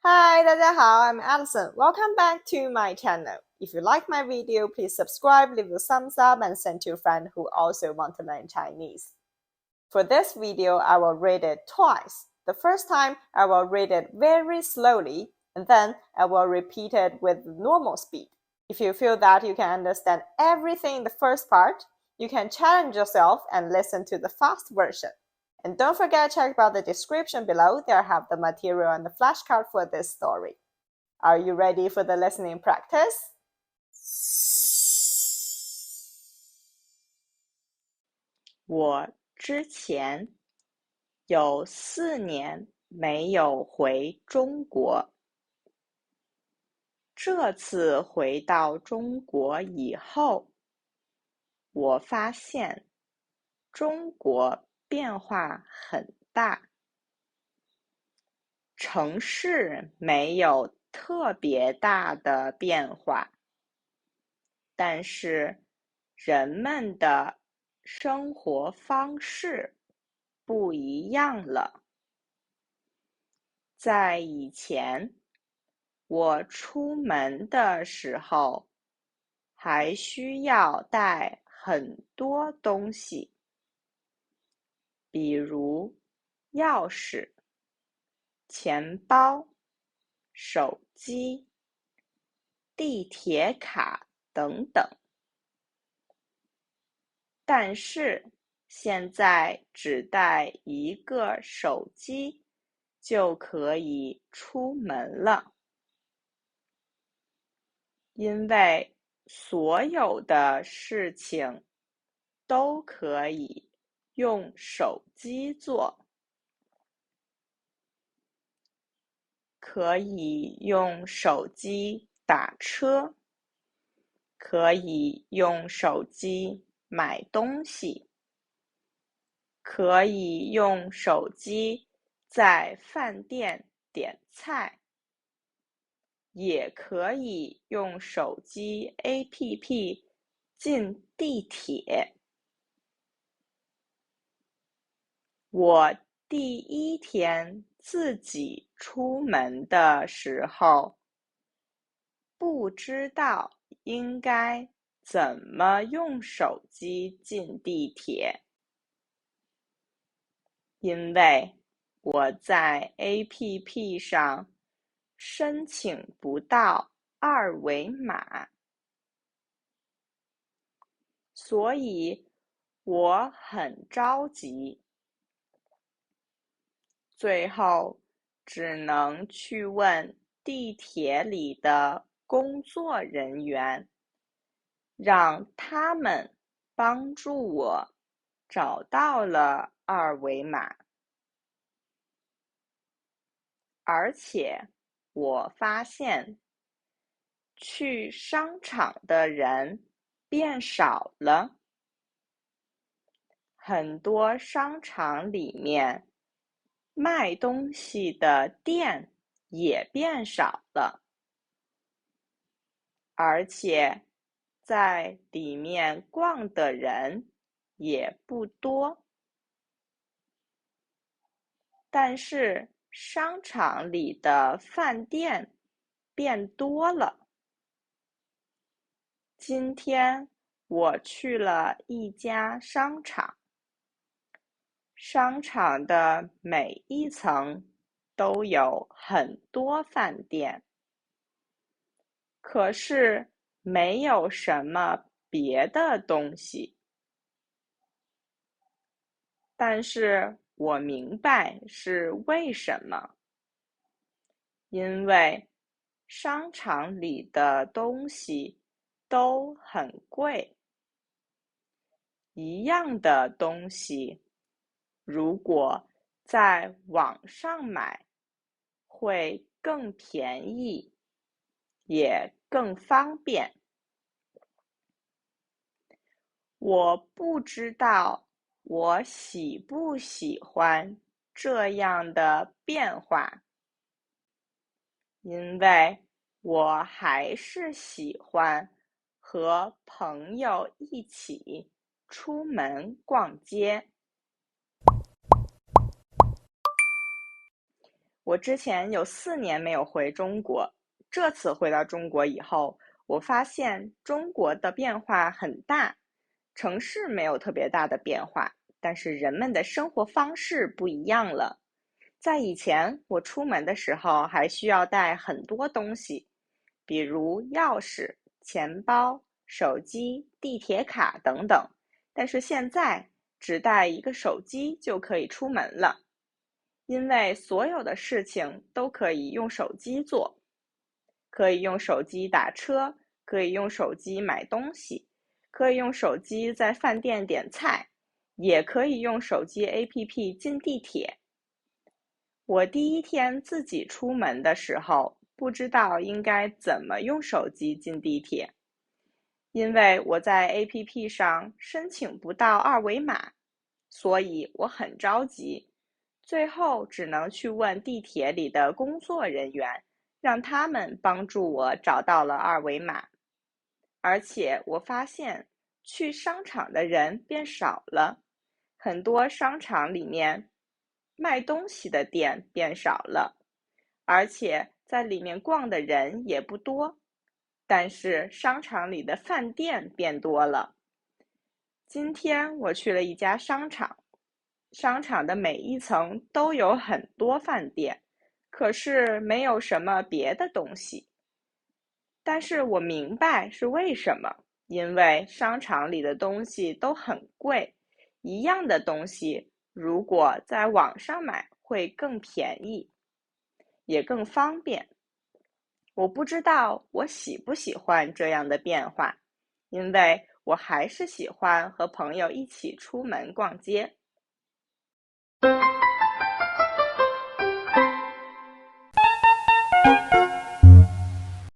Hi, 大家好, I'm Alison. Welcome back to my channel. If you like my video, please subscribe, leave a thumbs up, and send to a friend who also want to learn Chinese. For this video, I will read it twice. The first time, I will read it very slowly, and then I will repeat it with normal speed. If you feel that you can understand everything in the first part, you can challenge yourself and listen to the fast version. And don't forget to check out the description below. There I have the material and the flashcard for this story. Are you ready for the listening practice? 我之前有4年没有回中国，这次回到中国以后，我发现中国变化很大，城市没有特别大的变化，但是人们的生活方式不一样了。在以前，我出门的时候还需要带很多东西，比如钥匙、钱包、手机、地铁卡等等。但是现在只带一个手机就可以出门了，因为所有的事情都可以用手机做，可以用手机打车，可以用手机买东西，可以用手机在饭店点菜，也可以用手机 APP 进地铁。我第一天自己出门的时候，不知道应该怎么用手机进地铁，因为我在 APP 上申请不到二维码，所以我很着急，最后只能去问地铁里的工作人员，让他们帮助我找到了二维码。而且我发现去商场的人变少了，很多商场里面卖东西的店也变少了，而且在里面逛的人也不多。但是商场里的饭店变多了。今天我去了一家商场，商场的每一层都有很多饭店，可是没有什么别的东西。但是我明白是为什么，因为商场里的东西都很贵，一样的东西，如果在网上买，会更便宜，也更方便。我不知道我喜不喜欢这样的变化，因为我还是喜欢和朋友一起出门逛街。我之前有4年没有回中国，这次回到中国以后，我发现中国的变化很大，城市没有特别大的变化，但是人们的生活方式不一样了。在以前，我出门的时候还需要带很多东西，比如钥匙、钱包、手机、地铁卡等等，但是现在只带一个手机就可以出门了。因为所有的事情都可以用手机做，可以用手机打车，可以用手机买东西，可以用手机在饭店点菜，也可以用手机 APP 进地铁。我第一天自己出门的时候，不知道应该怎么用手机进地铁，因为我在 APP 上申请不到二维码，所以我很着急。最后只能去问地铁里的工作人员，让他们帮助我找到了二维码。而且我发现去商场的人变少了，很多商场里面卖东西的店变少了，而且在里面逛的人也不多，但是商场里的饭店变多了。今天我去了一家商场，商场的每一层都有很多饭店，可是没有什么别的东西。但是我明白是为什么，因为商场里的东西都很贵，一样的东西如果在网上买会更便宜，也更方便。我不知道我喜不喜欢这样的变化，因为我还是喜欢和朋友一起出门逛街。